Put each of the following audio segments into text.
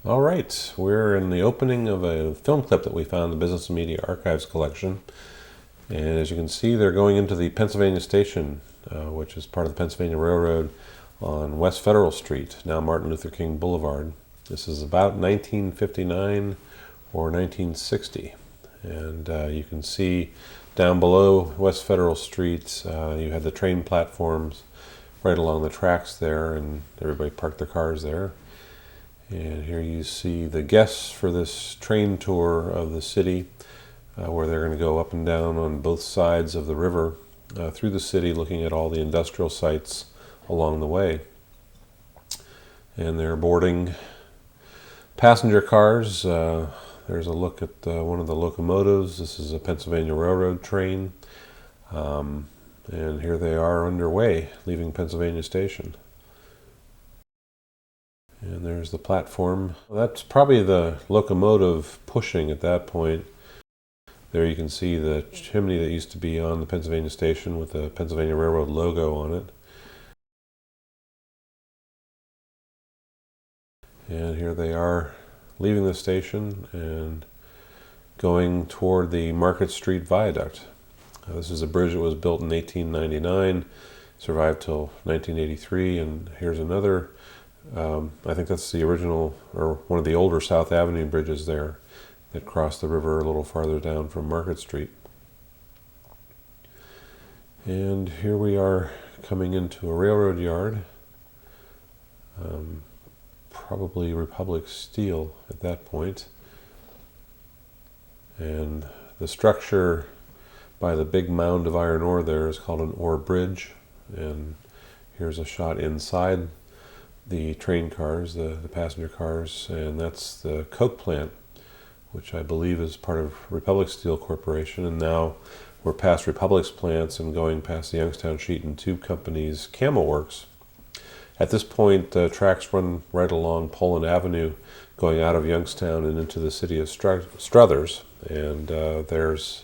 All right, we're in the opening of a film clip that we found in the Business and Media Archives collection. And as you can see, they're going into the Pennsylvania Station, which is part of the Pennsylvania Railroad on West Federal Street, now Martin Luther King Boulevard. This is about 1959 or 1960. And you can see down below West Federal Street, you had the train platforms right along the tracks there, and everybody parked their cars there. And here you see the guests for this train tour of the city, where they're going to go up and down on both sides of the river through the city, looking at all the industrial sites along the way. And they're boarding passenger cars. There's a look at one of the locomotives. This is a Pennsylvania Railroad train. And here they are underway, leaving Pennsylvania Station. And there's the platform. That's probably the locomotive pushing at that point. There you can see the chimney that used to be on the Pennsylvania Station with the Pennsylvania Railroad logo on it. And here they are leaving the station and going toward the Market Street Viaduct. This is a bridge that was built in 1899, survived till 1983, and here's another. I think that's the original, or one of the older South Avenue bridges there that crossed the river a little farther down from Market Street. And here we are coming into a railroad yard, probably Republic steel at that point. And the structure by the big mound of iron ore there is called an ore bridge. And here's a shot inside the train cars, the passenger cars, and that's the coke plant, which I believe is part of Republic Steel Corporation. And now we're past Republic's plants and going past the Youngstown Sheet and Tube Company's Campbell Works. At this point, tracks run right along Poland Avenue, going out of Youngstown and into the city of Struthers. And there's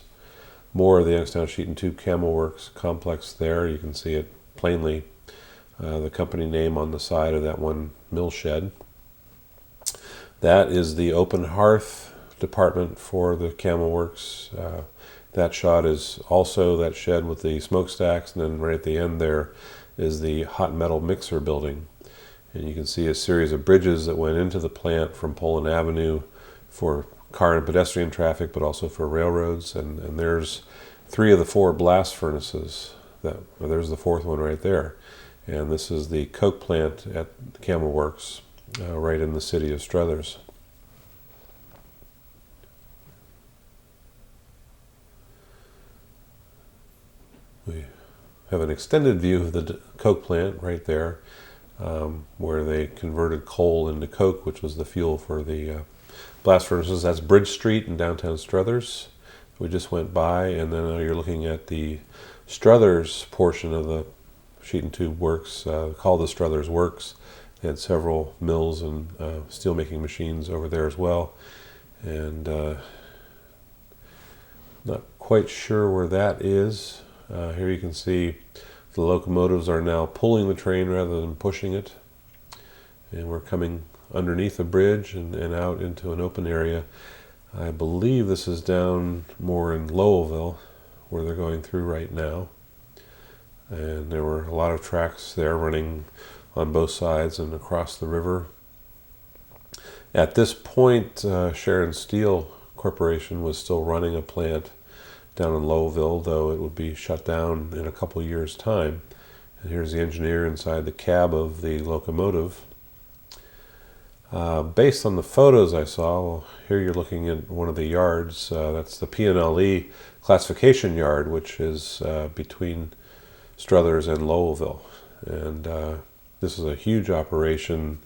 more of the Youngstown Sheet and Tube Campbell Works complex there. You can see it plainly. The company name on the side of that one mill shed. That is the open hearth department for the Campbell Works. That shot is also that shed with the smokestacks, and then right at the end there is the hot metal mixer building. And you can see a series of bridges that went into the plant from Poland Avenue for car and pedestrian traffic, but also for railroads. And there's 3 of the 4 blast furnaces. There's the 4th one right there. And this is the coke plant at Campbell Works, right in the city of Struthers. We have an extended view of the coke plant right there, where they converted coal into coke, which was the fuel for the blast furnaces. That's Bridge Street in downtown Struthers. We just went by, and then you're looking at the Struthers portion of the Sheet and Tube Works, called the Struthers Works. They had several mills and steelmaking machines over there as well. And not quite sure where that is. Here you can see the locomotives are now pulling the train rather than pushing it. And we're coming underneath a bridge and out into an open area. I believe this is down more in Lowellville, where they're going through right now. And there were a lot of tracks there running on both sides and across the river. At this point, Sharon Steel Corporation was still running a plant down in Lowellville, though it would be shut down in a couple years' time. And here's the engineer inside the cab of the locomotive. Based on the photos I saw, well, here you're looking at one of the yards. That's the P&LE classification yard, which is between Struthers and Lowellville. And this is a huge operation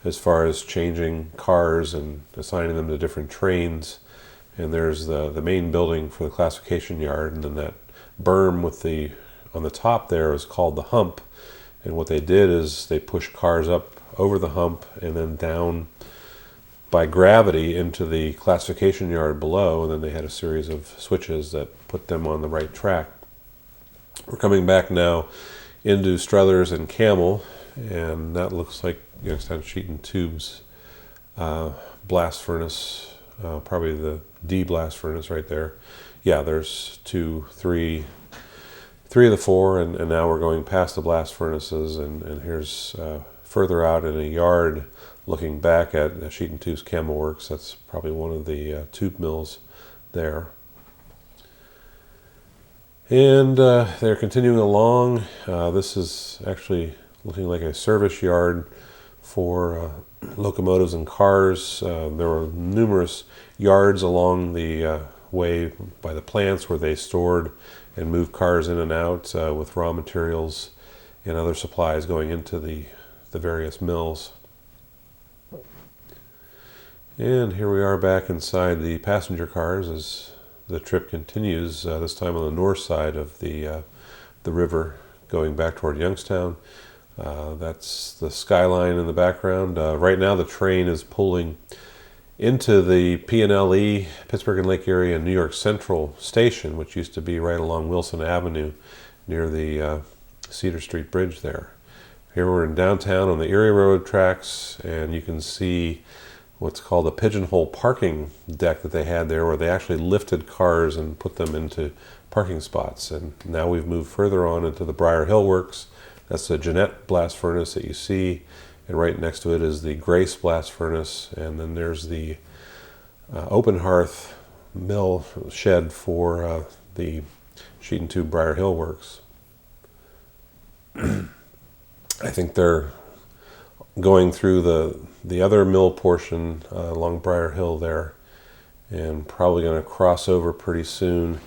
as far as changing cars and assigning them to different trains. And there's the main building for the classification yard, and then that berm with on the top there is called the hump. And what they did is they pushed cars up over the hump and then down by gravity into the classification yard below, and then they had a series of switches that put them on the right track. We're coming back now into Struthers and Campbell, and that looks like Youngstown Sheet and Tube's blast furnace, probably the D blast furnace right there. Yeah, there's three of the four, and now we're going past the blast furnaces, and here's further out in a yard looking back at Sheet and Tube's Campbell Works. That's probably one of the tube mills there. And they're continuing along. This is actually looking like a service yard for locomotives and cars. There were numerous yards along the way by the plants where they stored and moved cars in and out with raw materials and other supplies going into the various mills. And here we are back inside the passenger cars as the trip continues, this time on the north side of the river going back toward Youngstown. That's the skyline in the background. Right now the train is pulling into the P&LE, Pittsburgh and Lake Erie and New York Central Station, which used to be right along Wilson Avenue near the Cedar Street Bridge there. Here we're in downtown on the Erie Road tracks, and you can see what's called a pigeonhole parking deck that they had there, where they actually lifted cars and put them into parking spots. And now we've moved further on into the Briar Hill Works. That's the Jeanette blast furnace that you see, and right next to it is the Grace blast furnace, and then there's the open hearth mill shed for the Sheet and Tube Briar Hill Works. I think they're going through the other mill portion along Briar Hill there, and probably going to cross over pretty soon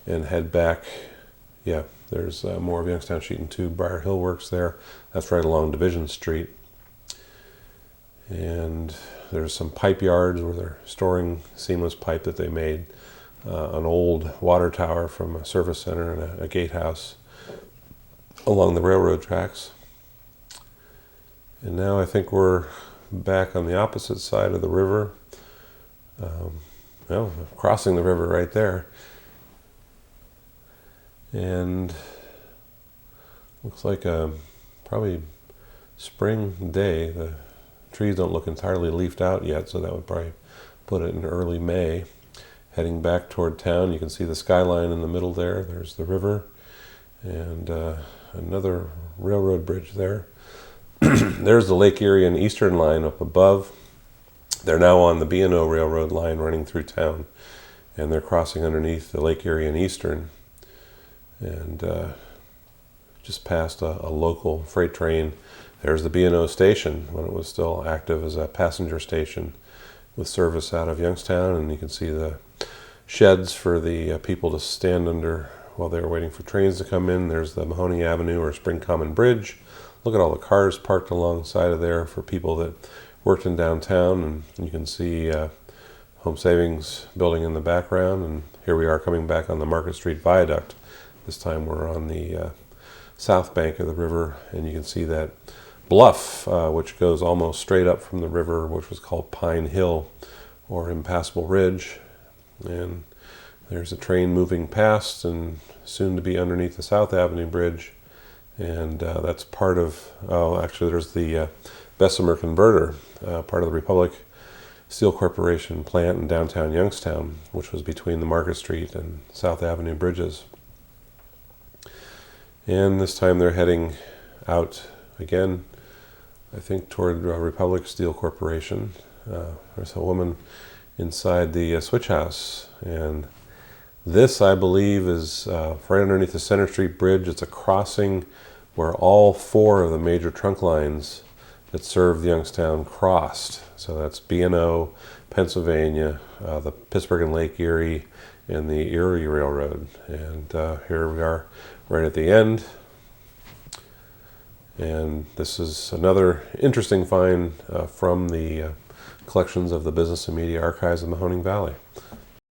and head back. Yeah, there's more of Youngstown Sheet and Tube Briar Hill Works there. That's right along Division Street. And there's some pipe yards where they're storing seamless pipe that they made, an old water tower from a service center and a gatehouse along the railroad tracks. And now I think we're back on the opposite side of the river. Well, crossing the river right there. And looks like a probably spring day. The trees don't look entirely leafed out yet, so that would probably put it in early May. Heading back toward town, you can see the skyline in the middle there. There's the river and another railroad bridge there. There's the Lake Erie and Eastern line up above. They're now on the B&O Railroad line running through town, and they're crossing underneath the Lake Erie and Eastern, and just past a local freight train. There's the B&O station when it was still active as a passenger station with service out of Youngstown, and you can see the sheds for the people to stand under while they were waiting for trains to come in. There's the Mahoning Avenue or Spring Common Bridge. Look at all the cars parked alongside of there for people that worked in downtown, and you can see Home Savings building in the background. And here we are coming back on the Market Street Viaduct. This time we're on the south bank of the river, and you can see that bluff, which goes almost straight up from the river, which was called Pine Hill or Impassable Ridge. And there's a train moving past and soon to be underneath the South Avenue Bridge. And that's part of, actually there's the Bessemer Converter, part of the Republic Steel Corporation plant in downtown Youngstown, which was between the Market Street and South Avenue bridges. And this time they're heading out again, I think toward Republic Steel Corporation. There's a woman inside the switch house, and this, I believe, is right underneath the Center Street Bridge. It's a crossing where all four of the major trunk lines that served Youngstown crossed. So that's B&O, Pennsylvania, the Pittsburgh and Lake Erie, and the Erie Railroad. And here we are right at the end. And this is another interesting find from the collections of the Business and Media Archives of Mahoning Valley.